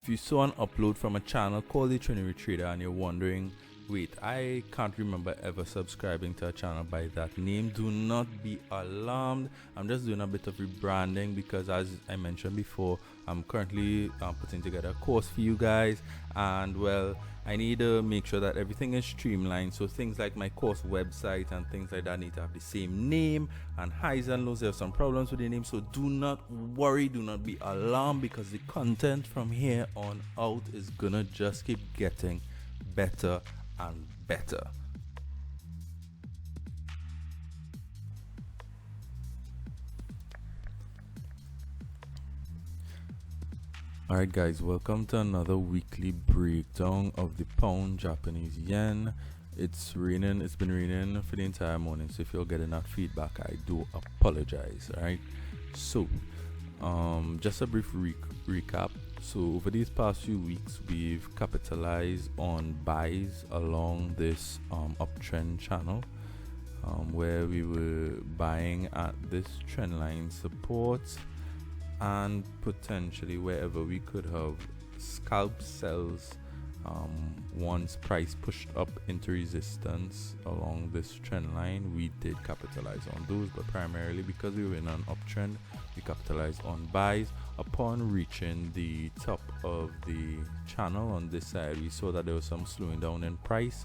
If you saw an upload from a channel called the Trinity Trader and you're wondering, wait, I can't remember ever subscribing to a channel by that name, do not be alarmed. I'm just doing a bit of rebranding because, as I mentioned before, I'm currently putting together a course for you guys, and well, I need to make sure that everything is streamlined. So things like my course website and things like that need to have the same name, and highs and lows, there are some problems with the name. So do not worry, do not be alarmed, because the content from here on out is gonna just keep getting better and better. Alright guys, welcome to another weekly breakdown of the pound Japanese yen. It's raining, it's been raining for the entire morning, so if you're getting that feedback, I do apologize. Alright, so just a brief recap. So over these past few weeks, we've capitalized on buys along this uptrend channel, where we were buying at this trend line support, and potentially wherever we could have scalp sells once price pushed up into resistance along this trend line. We did capitalize on those, but primarily because we were in an uptrend, we capitalized on buys. Upon reaching the top of the channel on this side, we saw that there was some slowing down in price,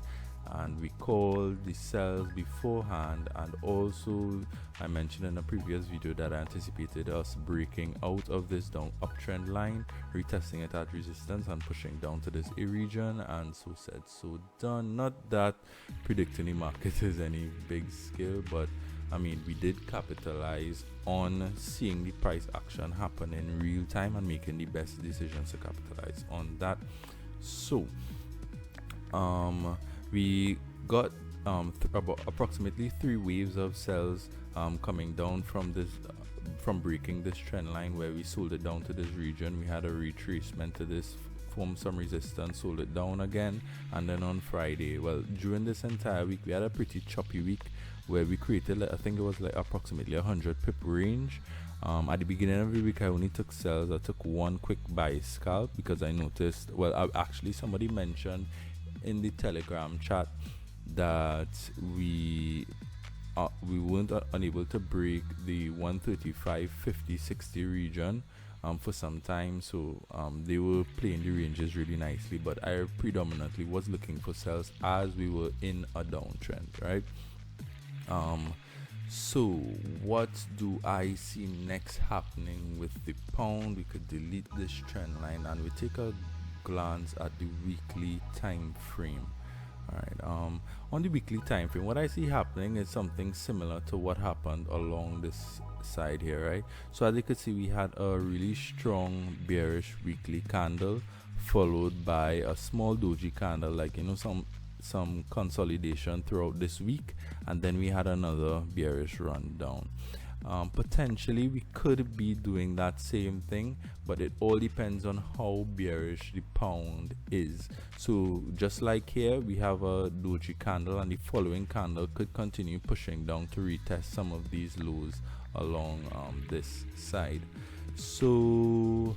and we called the sells beforehand. And also, I mentioned in a previous video that I anticipated us breaking out of this uptrend line, retesting it at resistance and pushing down to this A region, and so said, so done. Not that predicting the market is any big skill, but I mean, we did capitalize on seeing the price action happen in real time and making the best decisions to capitalize on that. So we got about approximately 3 waves of sells coming down from this from breaking this trend line, where we sold it down to this region. We had a retracement to this, formed some resistance, sold it down again, and then on Friday, well, during this entire week, we had a pretty choppy week where we created, I think it was like approximately 100 pip range. At the beginning of the week, I only took sells. I took one quick buy scalp because I noticed, well, actually somebody mentioned in the Telegram chat that we weren't unable to break the 135, 50, 60 region for some time, so they were playing the ranges really nicely, but I predominantly was looking for sells as we were in a downtrend, right? So what do I see next happening with the pound? We could delete this trend line and we take a glance at the weekly time frame. All right, on the weekly time frame, what I see happening is something similar to what happened along this side here, right? So as you can see, we had a really strong bearish weekly candle followed by a small doji candle, like, you know, some consolidation throughout this week, and then we had another bearish run down. Potentially we could be doing that same thing, but it all depends on how bearish the pound is. So just like here, we have a doji candle, and the following candle could continue pushing down to retest some of these lows along this side. So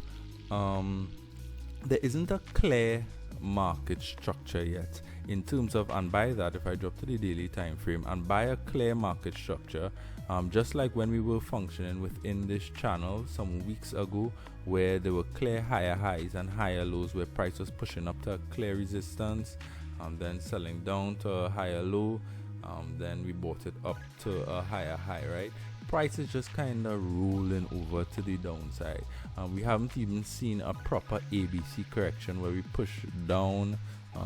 there isn't a clear market structure yet in terms of, and by that, if I drop to the daily time frame and by a clear market structure, just like when we were functioning within this channel some weeks ago, where there were clear higher highs and higher lows, where price was pushing up to a clear resistance, then selling down to a higher low, then we bought it up to a higher high, right? Price is just kind of rolling over to the downside. We haven't even seen a proper ABC correction where we push down.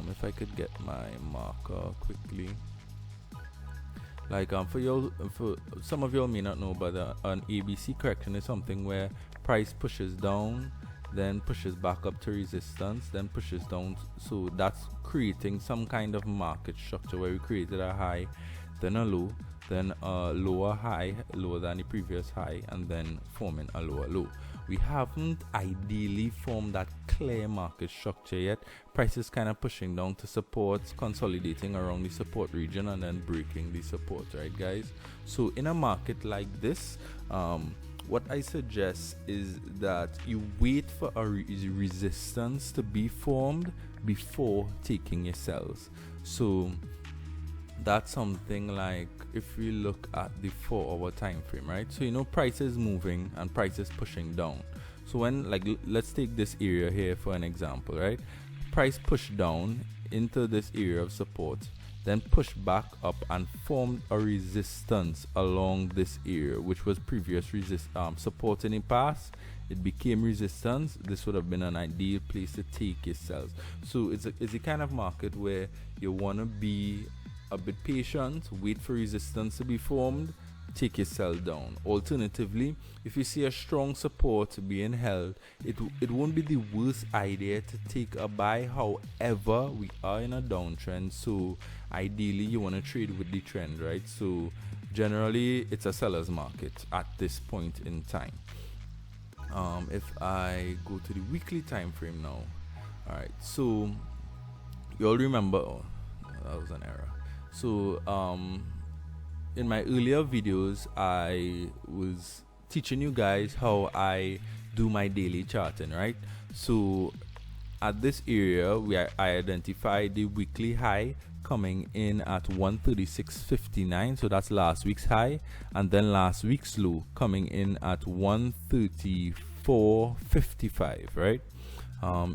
If I could get my marker quickly, like for some of y'all may not know, but an ABC correction is something where price pushes down, then pushes back up to resistance, then pushes down. So that's creating some kind of market structure where we created a high, then a low, then a lower high, lower than the previous high, and then forming a lower low. We haven't ideally formed that clear market structure yet. Price is kind of pushing down to supports, consolidating around the support region, and then breaking the support, right guys? So in a market like this, what I suggest is that you wait for a resistance to be formed before taking your sells. So that's something like if we look at the 4-hour time frame, right? So you know, price is moving and price is pushing down. So when, like, let's take this area here for an example, right? Price pushed down into this area of support, then pushed back up and formed a resistance along this area, which was previous support in the past. It became resistance. This would have been an ideal place to take your sells. So it's a kind of market where you want to be a bit patient, wait for resistance to be formed, take your sell down. Alternatively, if you see a strong support being held, it won't be the worst idea to take a buy. However, we are in a downtrend, so ideally you want to trade with the trend, right? So generally it's a seller's market at this point in time. If I go to the weekly time frame now, all right, so you all remember, oh, that was an error. So in my earlier videos, I was teaching you guys how I do my daily charting, right? So at this area, I identified the weekly high coming in at 136.59, so that's last week's high, and then last week's low coming in at 134.55, right?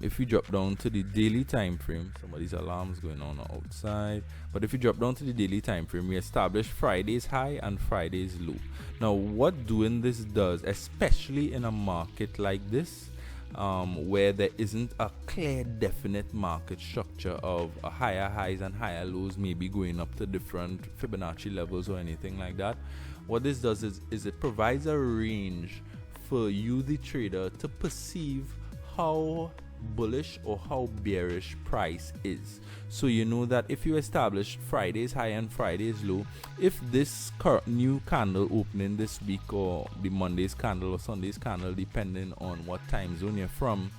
If we drop down to the daily time frame, somebody's alarms going on outside, but if you drop down to the daily time frame, we establish Friday's high and Friday's low. Now what doing this does, especially in a market like this, where there isn't a clear definite market structure of higher highs and higher lows, maybe going up to different Fibonacci levels or anything like that, what this does is it provides a range for you, the trader, to perceive how bullish or how bearish price is. So you know that if you establish Friday's high and Friday's low, if this new candle opening this week, or the Monday's candle or Sunday's candle, depending on what time zone you're from,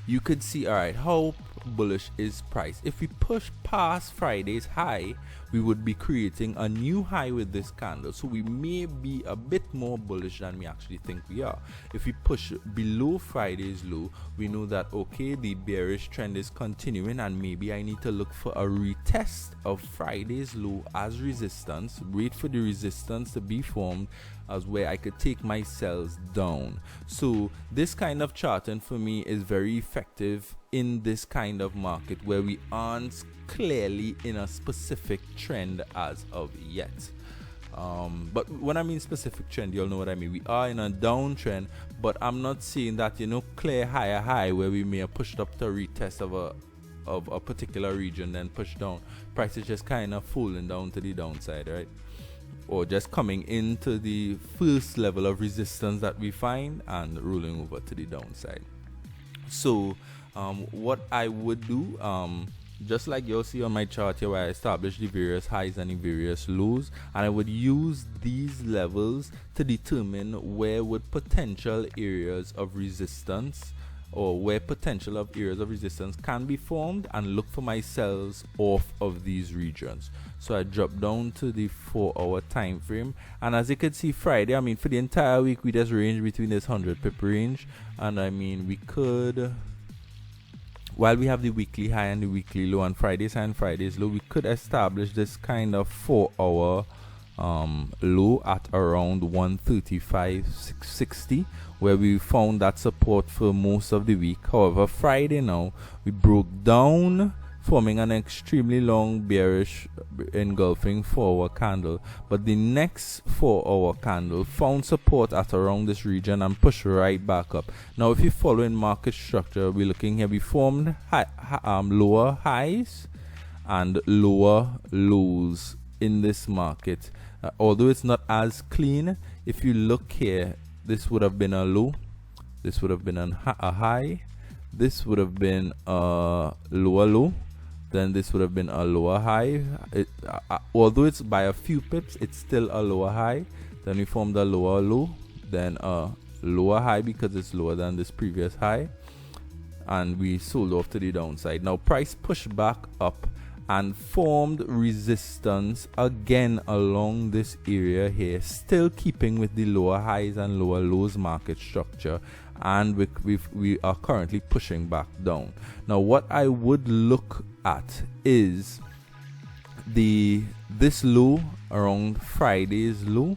you could see, all right, how bullish is price. If we push past Friday's high, we would be creating a new high with this candle, so we may be a bit more bullish than we actually think we are. If we push below Friday's low, we know that, okay, the bearish trend is continuing, and maybe I need to look for a retest of Friday's low as resistance, wait for the resistance to be formed as where I could take my sells down. So this kind of charting for me is very effective in this kind of market where we aren't clearly in a specific trend as of yet. But when I mean specific trend, you'll know what I mean. We are in a downtrend, but I'm not seeing that, you know, clear higher high where we may have pushed up to a retest of a particular region, then push down. Price is just kind of falling down to the downside, right? Or just coming into the first level of resistance that we find and rolling over to the downside. So what I would do, just like you'll see on my chart here, where I established the various highs and the various lows, and I would use these levels to determine where would potential areas of resistance, or where potential of areas of resistance can be formed, and look for my sells off of these regions. So I drop down to the 4-hour time frame, and as you can see, Friday, I mean, for the entire week we just range between this 100 pip range, and I mean, we could, while we have the weekly high and the weekly low, and Friday's high and Friday's low, we could establish this kind of 4-hour low at around 135.60, where we found that support for most of the week. However, Friday now we broke down, forming an extremely long bearish engulfing 4-hour candle, but the next 4-hour candle found support at around this region and pushed right back up. Now if you follow in market structure, we're looking here, we formed lower highs and lower lows in this market. Although it's not as clean, if you look here, this would have been a low, this would have been a high, this would have been a lower low, then this would have been a lower high. Although it's by a few pips, it's still a lower high. Then we formed a lower low, then a lower high because it's lower than this previous high, and we sold off to the downside. Now price pushed back up and formed resistance again along this area here, still keeping with the lower highs and lower lows market structure, and we are currently pushing back down. Now what I would look at is this low around Friday's low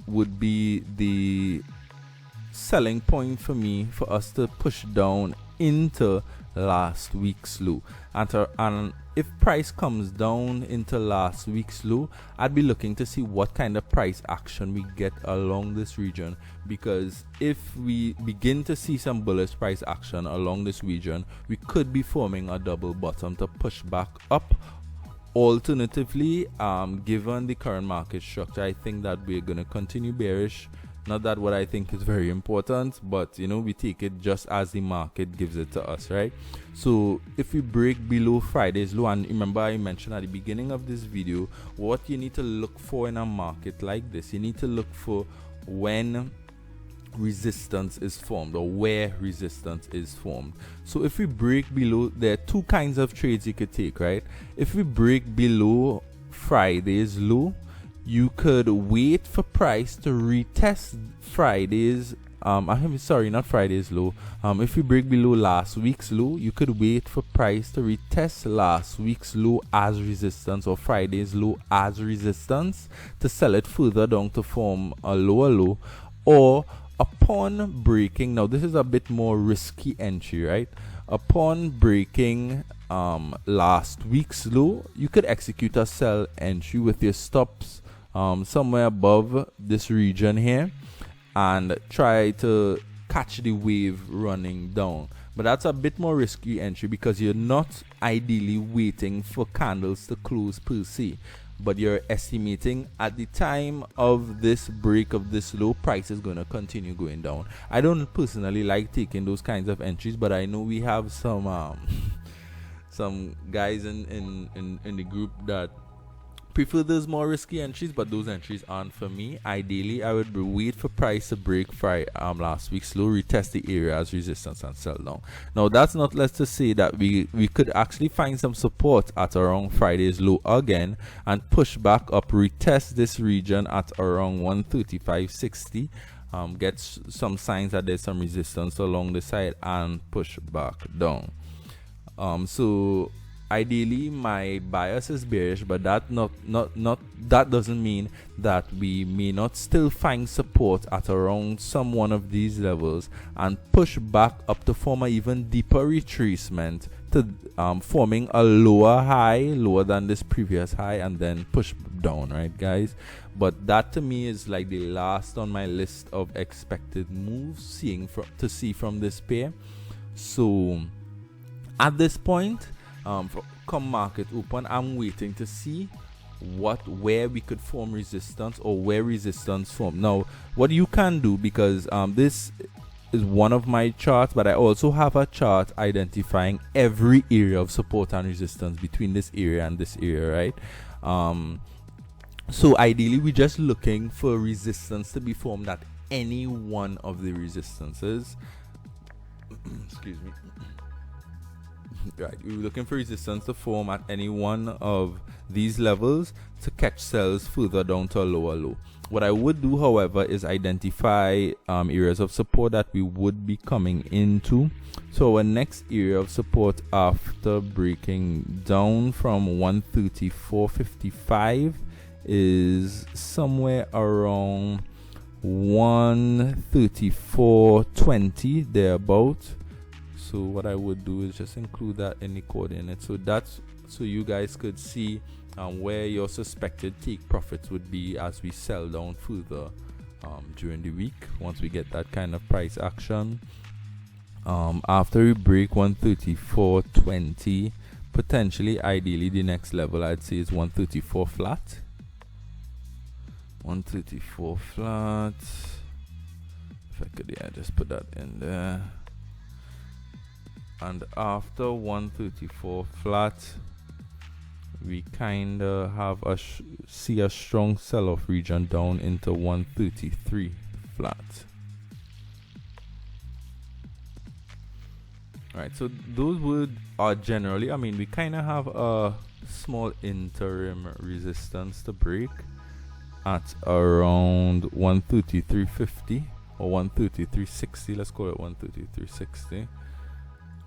would be the selling point for me, for us to push down into last week's low. And if price comes down into last week's low, I'd be looking to see what kind of price action we get along this region, because if we begin to see some bullish price action along this region, we could be forming a double bottom to push back up. Alternatively, given the current market structure, I think that we're going to continue bearish. Not that what I think is very important, but we take it just as the market gives it to us, right? So if we break below Friday's low, and remember I mentioned at the beginning of this video, what you need to look for in a market like this, you need to look for when resistance is formed, or where resistance is formed. So if we break below, there are two kinds of trades you could take, right? If we break below Friday's low, you could wait for price to retest Friday's sorry, not Friday's low. If we break below last week's low, you could wait for price to retest last week's low as resistance, or Friday's low as resistance, to sell it further down to form a lower low. Or upon breaking, now this is a bit more risky entry, right? Upon breaking last week's low, you could execute a sell entry with your stops somewhere above this region here, and try to catch the wave running down. But that's a bit more risky entry, because you're not ideally waiting for candles to close per se, but you're estimating at the time of this break of this low, price is going to continue going down. I don't personally like taking those kinds of entries, but I know we have some guys in the group that prefer those more risky entries, but those entries aren't for me. Ideally, I would wait for price to break last week's low, retest the area as resistance, and sell down. Now that's not less to say that we could actually find some support at around Friday's low again, and push back up, retest this region at around 135.60, get some signs that there's some resistance along the side, and push back down. So ideally my bias is bearish, but that that doesn't mean that we may not still find support at around some one of these levels, and push back up to form an even deeper retracement, to forming a lower high, lower than this previous high, and then push down, right guys? But that to me is like the last on my list of expected moves to see from this pair. So at this point, come market open, I'm waiting to see where we could form resistance, or where resistance form. Now what you can do, because this is one of my charts, but I also have a chart identifying every area of support and resistance between this area and this area, right? So ideally we're just looking for resistance to be formed at any one of the resistances. Excuse me. Right, we're looking for resistance to form at any one of these levels to catch sells further down to a lower low. What I would do, however, is identify areas of support that we would be coming into. So our next area of support after breaking down from 134.55 is somewhere around 134.20 thereabout. So what I would do is just include that in the coordinates, so that's so you guys could see where your suspected take profits would be as we sell down further during the week, once we get that kind of price action. After we break 134.20, potentially, ideally, the next level I'd say is 134 flat. 134 flat. If I could, yeah, just put that in there. And after 134 flat, we kind of have see a strong sell-off region down into 133 flat. Right, so those are generally, I mean, we kind of have a small interim resistance to break at around 133.50 or 133.60. Let's call it 133.60,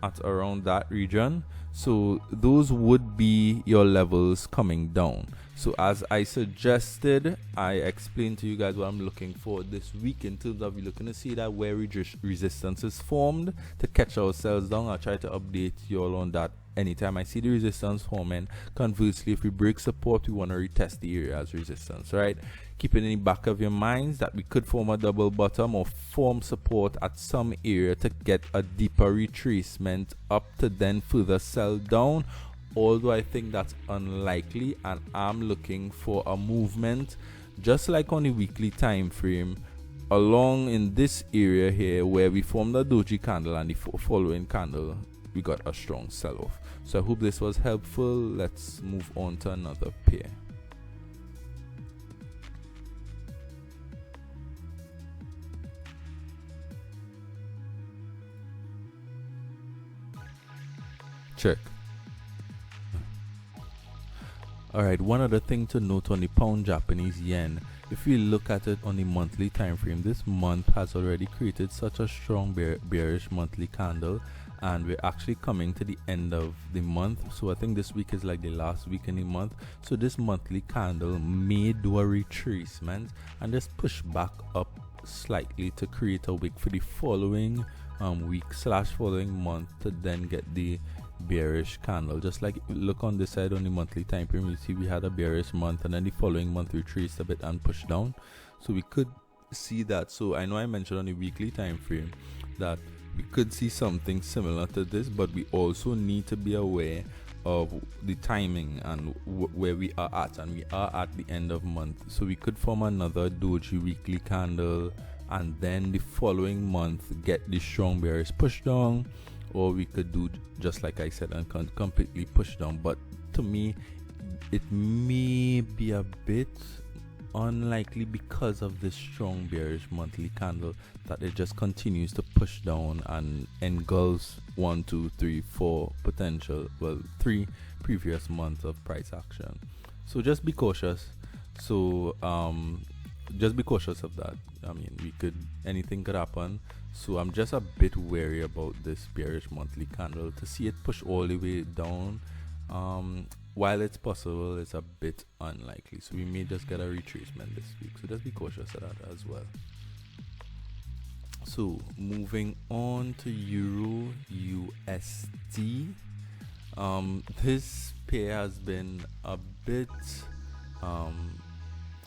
at around that region. So those would be your levels coming down. So as I suggested, I explained to you guys what I'm looking for this week in terms of, we're looking to see that where resistance is formed to catch ourselves down. I'll try to update you all on that anytime I see the resistance forming. Conversely, if we break support, we want to retest the area as resistance, right? Keep it in the back of your minds that we could form a double bottom or form support at some area to get a deeper retracement up to then further sell down, although I think that's unlikely, and I'm looking for a movement just like on the weekly time frame along in this area here where we formed a doji candle, and the following candle we got a strong sell-off. So I hope this was helpful. Let's move on to another pair. Check. Alright, one other thing to note on the pound Japanese yen, if we look at it on the monthly time frame, this month has already created such a strong bearish monthly candle, and we're actually coming to the end of the month. So I think this week is like the last week in the month. So this monthly candle may do a retracement and just push back up slightly to create a wick for the following week / following month to then get the bearish candle. Just like look on this side on the monthly time frame, you see we had a bearish month and then the following month retraced a bit and pushed down. So we could see that. So I know I mentioned on the weekly time frame that we could see something similar to this, but we also need to be aware of the timing and where we are at, and we are at the end of month. So we could form another doji weekly candle and then the following month get the strong bearish push down, or we could do just like I said and completely push down. But to me it may be a bit unlikely because of this strong bearish monthly candle that it just continues to push down and engulfs 1, 2, 3, 4 potential, well, 3 previous months of price action. So just be cautious. So just be cautious of that. I mean, anything could happen. So I'm just a bit wary about this bearish monthly candle. To see it push all the way down, while it's possible, it's a bit unlikely. So we may just get a retracement this week. So just be cautious of that as well. So moving on to Euro USD. This pair has been a bit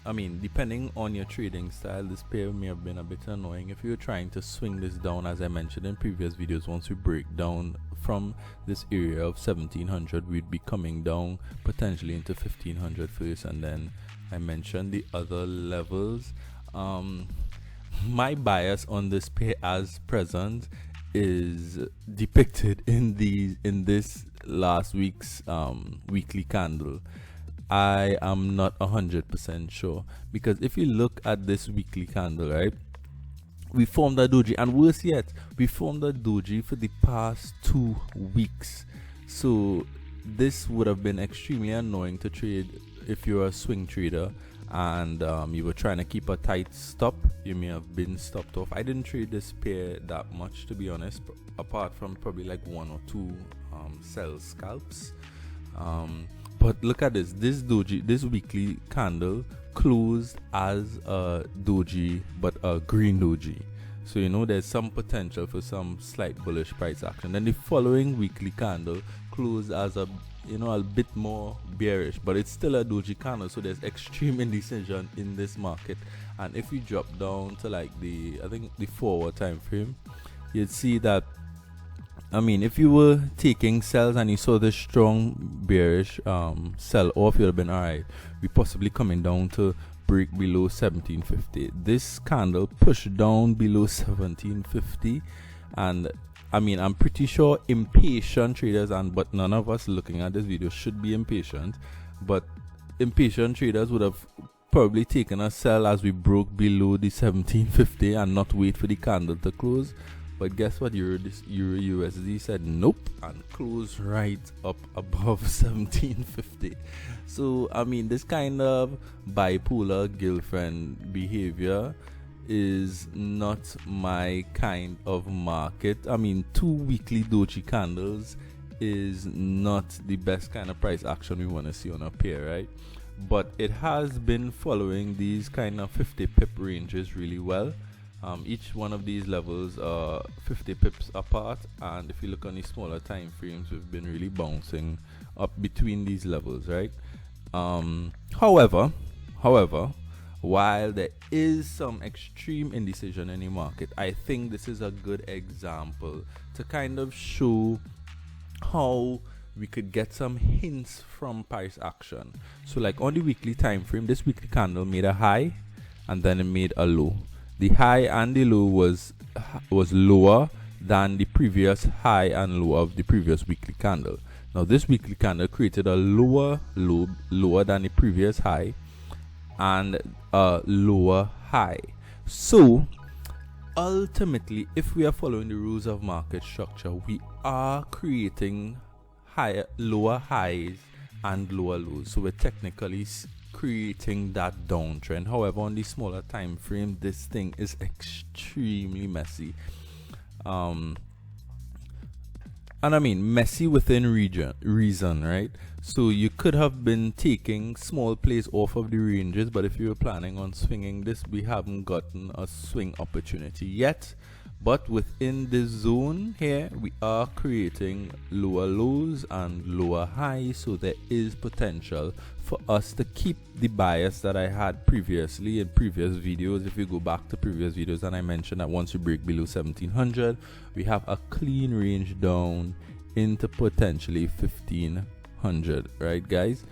I mean, depending on your trading style, this pair may have been a bit annoying. If you're trying to swing this down, as I mentioned in previous videos, once we break down from this area of 1700, we'd be coming down potentially into 1500 first, and then I mentioned the other levels. My bias on this pair as present is depicted in this last week's weekly candle. I am not 100% sure, because if you look at this weekly candle, right, we formed a doji, and worse yet, we formed a doji for the past 2 weeks. So this would have been extremely annoying to trade if you're a swing trader and you were trying to keep a tight stop. You may have been stopped off. I didn't trade this pair that much, to be honest, apart from probably like 1 or 2 sell scalps. But look at this doji, this weekly candle closed as a doji, but a green doji. So you know there's some potential for some slight bullish price action. Then the following weekly candle closed as a a bit more bearish, but it's still a doji candle. So there's extreme indecision in this market. And if you drop down to like the 4-hour time frame, you'd see that, I mean, if you were taking sells and you saw this strong bearish sell off, you'd have been alright. We possibly coming down to break below 1750. This candle pushed down below 1750, and I mean, I'm pretty sure impatient traders, but none of us looking at this video should be impatient, but impatient traders would have probably taken a sell as we broke below the 1750 and not wait for the candle to close. But guess what? Euro USD said nope and closed right up above 1750. So I mean, this kind of bipolar girlfriend behavior is not my kind of market. I mean, 2 weekly doji candles is not the best kind of price action we want to see on a pair, right? But it has been following these kind of 50 pip ranges really well. Each one of these levels are 50 pips apart, and if you look on the smaller time frames, we've been really bouncing up between these levels, right? However, while there is some extreme indecision in the market, I think this is a good example to kind of show how we could get some hints from price action. So like on the weekly time frame, this weekly candle made a high and then it made a low. The high and the low was lower than the previous high and low of the previous weekly candle. Now this weekly candle created a lower low, lower than the previous high, and a lower high. So ultimately, if we are following the rules of market structure, we are creating lower highs and lower lows. So we're technically creating that downtrend. However, on the smaller time frame, this thing is extremely messy. And I mean messy within reason, right? So you could have been taking small plays off of the ranges, but if you were planning on swinging this, we haven't gotten a swing opportunity yet. But within this zone here, we are creating lower lows and lower highs, so there is potential for us to keep the bias that I had previously in previous videos. If you go back to previous videos, and I mentioned that once you break below 1700, we have a clean range down into potentially 1500, right guys?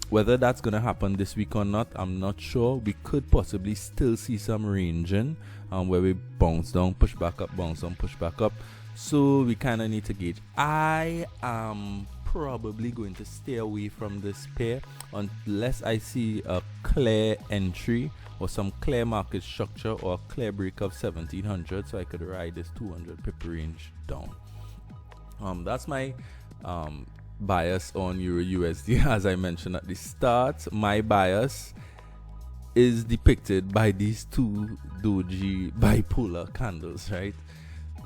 Whether that's gonna happen this week or not, I'm not sure. We could possibly still see some ranging where we bounce down, push back up, bounce down, push back up. So we kind of need to gauge. I am probably going to stay away from this pair unless I see a clear entry or some clear market structure or a clear break of 1700, so I could ride this 200 pip range down. That's my bias on Euro USD. As I mentioned at the start, my bias is depicted by these 2 doji bipolar candles, right?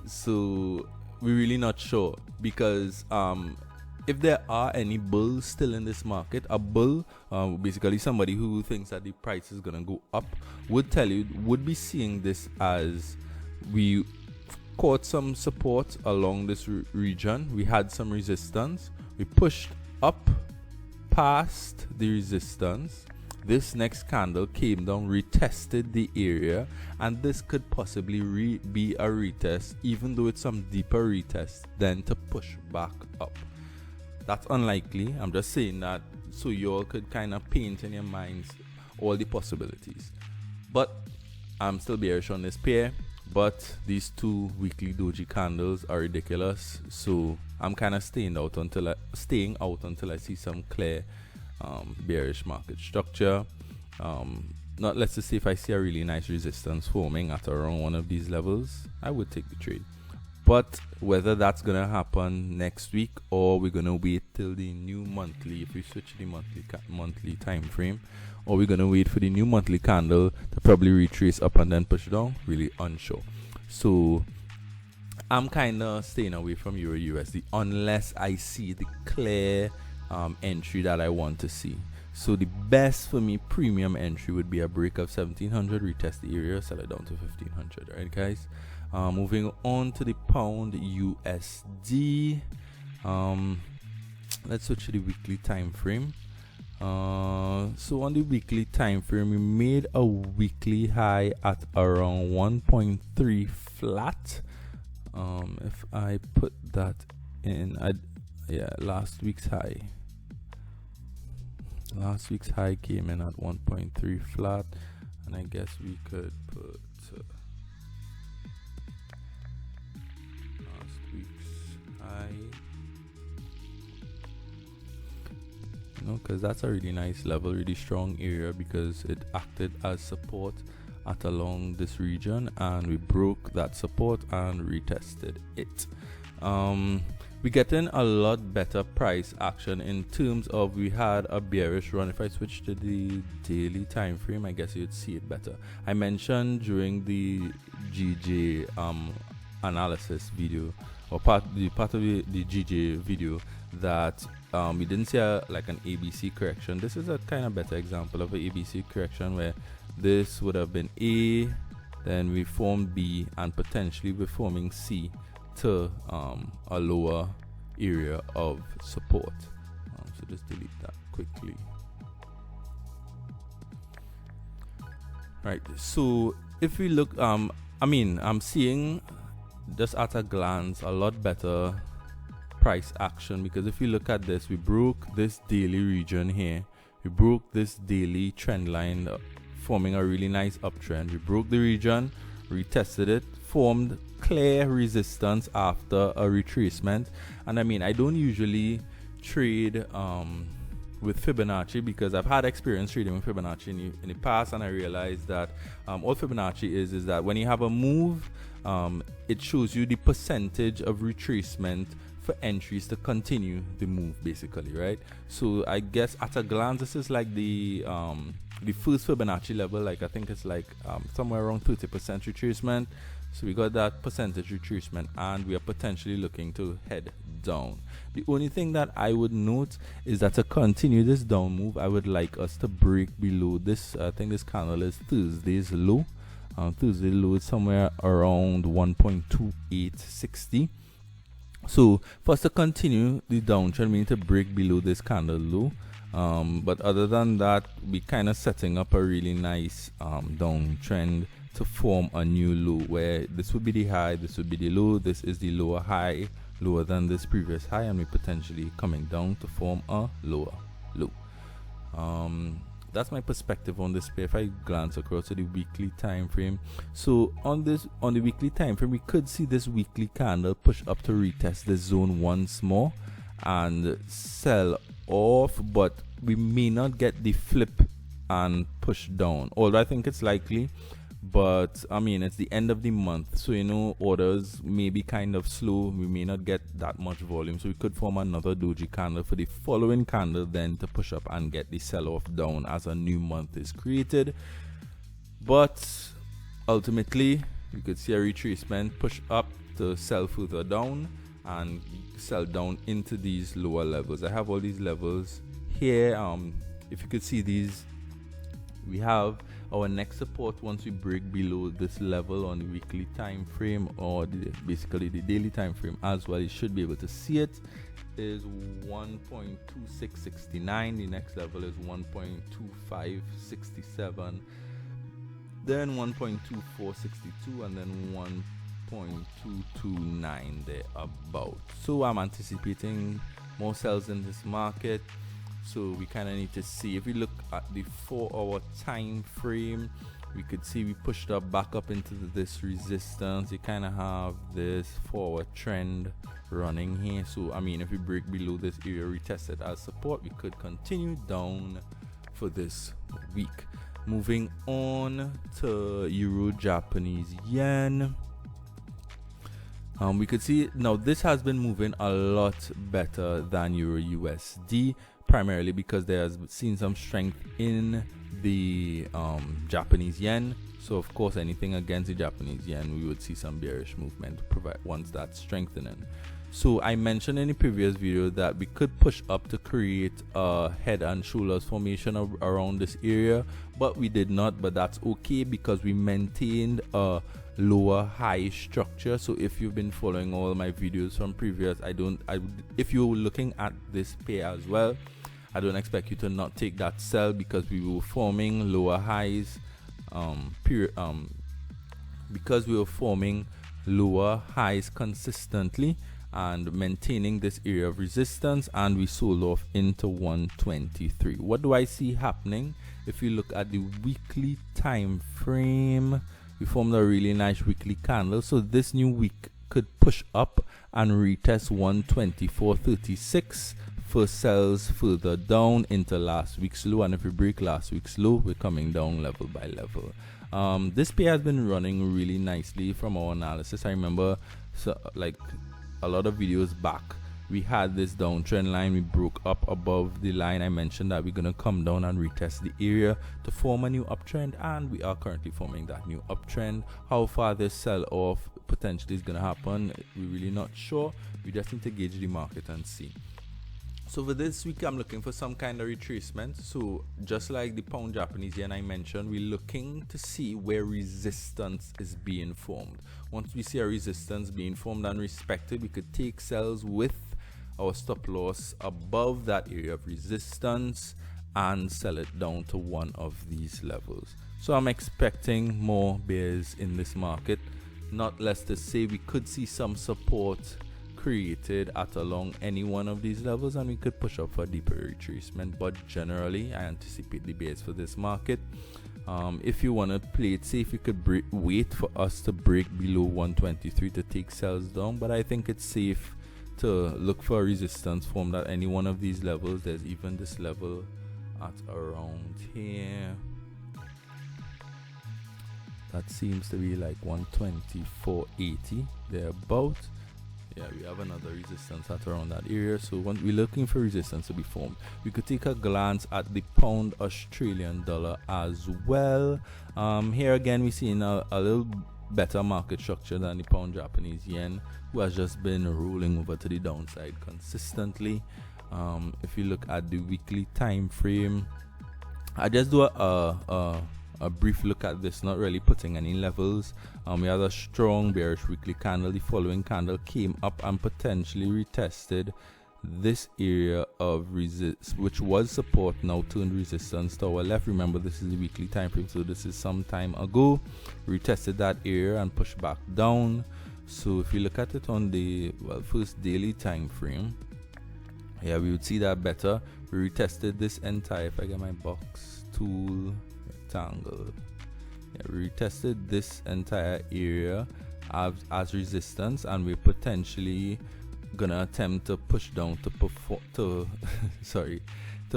So we're really not sure, because if there are any bulls still in this market, a bull, basically somebody who thinks that the price is gonna go up, would be seeing this as we caught some support along this region. We had some resistance, we pushed up past the resistance. This next candle came down, retested the area, and this could possibly be a retest, even though it's some deeper retest, then to push back up. That's unlikely. I'm just saying that so you all could kind of paint in your minds all the possibilities. But I'm still bearish on this pair. But these 2 weekly doji candles are ridiculous, so I'm kind of staying out until I see some clear bearish market structure. Not, let's just say if I see a really nice resistance forming at around one of these levels, I would take the trade. But whether that's gonna happen next week or we're gonna wait till the new monthly, if we switch the monthly time frame, or we're gonna wait for the new monthly candle to probably retrace up and then push down, really unsure. So I'm kind of staying away from Euro USD unless I see the clear entry that I want to see. So the best for me premium entry would be a break of 1700, retest the area, sell it down to 1500. Right guys, moving on to the pound USD. Let's switch to the weekly time frame. So on the weekly time frame, we made a weekly high at around 1.3 flat. If I put that in, last week's high came in at 1.3 flat, and I guess we could put last week's high, because that's a really nice level, really strong area, because it acted as support at along this region, and we broke that support and retested it. We getting a lot better price action in terms of we had a bearish run. If I switch to the daily time frame, I guess you'd see it better. I mentioned during the GJ analysis video, or part of the GJ video, that we didn't see like an ABC correction. This is a kind of better example of an ABC correction, where this would have been A, then we formed B, and potentially we're forming C to a lower area of support. So just delete that quickly. Right, so if we look, I'm seeing just at a glance a lot better price action, because if you look at this, we broke this daily region here, we broke this daily trend line, forming a really nice uptrend. We broke the region, retested it, formed clear resistance after a retracement. And I don't usually trade with Fibonacci, because I've had experience trading with Fibonacci in the past, and I realized that all Fibonacci is that when you have a move, it shows you the percentage of retracement for entries to continue the move, basically, right? So I guess at a glance, this is like the first Fibonacci level. Like, I think it's like somewhere around 30% retracement. So we got that percentage retracement, and we are potentially looking to head down. The only thing that I would note is that to continue this down move, I would like us to break below this. I think this candle is Thursday's low. Thursday low is somewhere around 1.2860. So for us to continue the downtrend, we need to break below this candle low. But other than that, we kind of setting up a really nice downtrend to form a new low, where this would be the high, this would be the low, this is the lower high, lower than this previous high, and we potentially coming down to form a lower low. That's my perspective on this pair. If I glance across to the weekly time frame, so on the weekly time frame, we could see this weekly candle push up to retest the zone once more and sell off, but we may not get the flip and push down, although I think it's likely. But it's the end of the month, so orders may be kind of slow. We may not get that much volume, so we could form another doji candle for the following candle, then to push up and get the sell-off down as a new month is created. But ultimately, we could see a retracement, push up to sell further down and sell down into these lower levels. I have all these levels here. If you could see these, we have our next support once we break below this level on the weekly time frame, or basically the daily time frame as well. You should be able to see it, is 1.2669. The next level is 1.2567, then 1.2462, and then 1.229 there about. So I'm anticipating more sells in this market. So we kind of need to see. If we look at the 4-hour time frame, we could see we pushed up back up into this resistance. You kind of have this 4-hour trend running here. So if we break below this area, retest it as support, we could continue down for this week. Moving on to Euro Japanese yen. We could see now this has been moving a lot better than Euro USD, primarily because there's seen some strength in the Japanese yen. So of course, anything against the Japanese yen, we would see some bearish movement once that's strengthening. So I mentioned in the previous video that we could push up to create a head and shoulders formation around this area, but we did not. But that's okay, because we maintained a lower high structure. So if you've been following all my videos from previous, if you're looking at this pair as well, I don't expect you to not take that sell, because we were forming lower highs because we were forming lower highs consistently and maintaining this area of resistance, and we sold off into 123. What do I see happening? If you look at the weekly time frame, we formed a really nice weekly candle. So this new week could push up and retest 124.36 for sells further down into last week's low. And if we break last week's low, we're coming down level by level. This pair has been running really nicely from our analysis. I remember like a lot of videos back, we had this downtrend line. We broke up above the line. I mentioned that we're gonna come down and retest the area to form a new uptrend, and we are currently forming that new uptrend. How far this sell off potentially is gonna happen, we're really not sure. We just need to gauge the market and see. So for this week, I'm looking for some kind of retracement. So just like the pound Japanese yen I mentioned, we're looking to see where resistance is being formed. Once we see a resistance being formed and respected, we could take sells with our stop loss above that area of resistance and sell it down to one of these levels. So I'm expecting more bears in this market. Not less to say, we could see some support created at along any one of these levels, and we could push up for a deeper retracement. But generally, I anticipate the bears for this market. If you want to play it safe, you could wait for us to break below 123 to take sells down. But I think it's safe to look for resistance formed at any one of these levels. There's even this level at around here. That seems to be like 124.80 thereabout. Yeah, we have another resistance at around that area. So when we're looking for resistance to be formed, we could take a glance at the pound Australian dollar as well. Here again, we're seeing a little better market structure than the pound Japanese yen, who has just been rolling over to the downside consistently. If you look at the weekly time frame, I just do a brief look at this, not really putting any levels. We had a strong bearish weekly candle. The following candle came up and potentially retested this area of resist, which was support, now turned resistance to our left. Remember, this is the weekly time frame, so this is some time ago. Retested that area and pushed back down. So if you look at it on the first daily time frame, yeah, we would see that better. We retested this entire, if I get my box tool rectangle, yeah, we retested this entire area as resistance, and we're potentially gonna attempt to push down to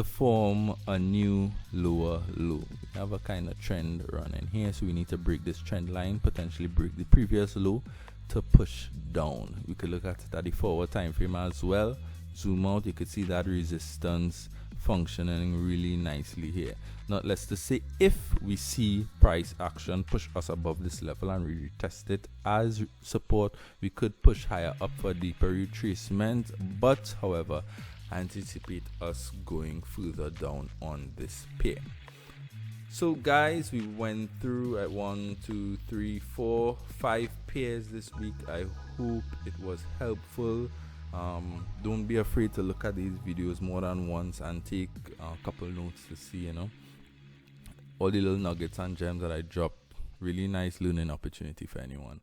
form a new lower low. We have a kind of trend running here, so we need to break this trend line, potentially break the previous low to push down. We could look at it at the forward time frame as well. Zoom out, you could see that resistance functioning really nicely here. Not less to say, if we see price action push us above this level and we retest it as support, we could push higher up for deeper retracement. But however, I anticipate us going further down on this pair. So guys, we went through at 1, 2, 3, 4, 5 pairs this week. I hope it was helpful. Don't be afraid to look at these videos more than once and take a couple notes to see, you know, all the little nuggets and gems that I dropped. Really nice learning opportunity for anyone.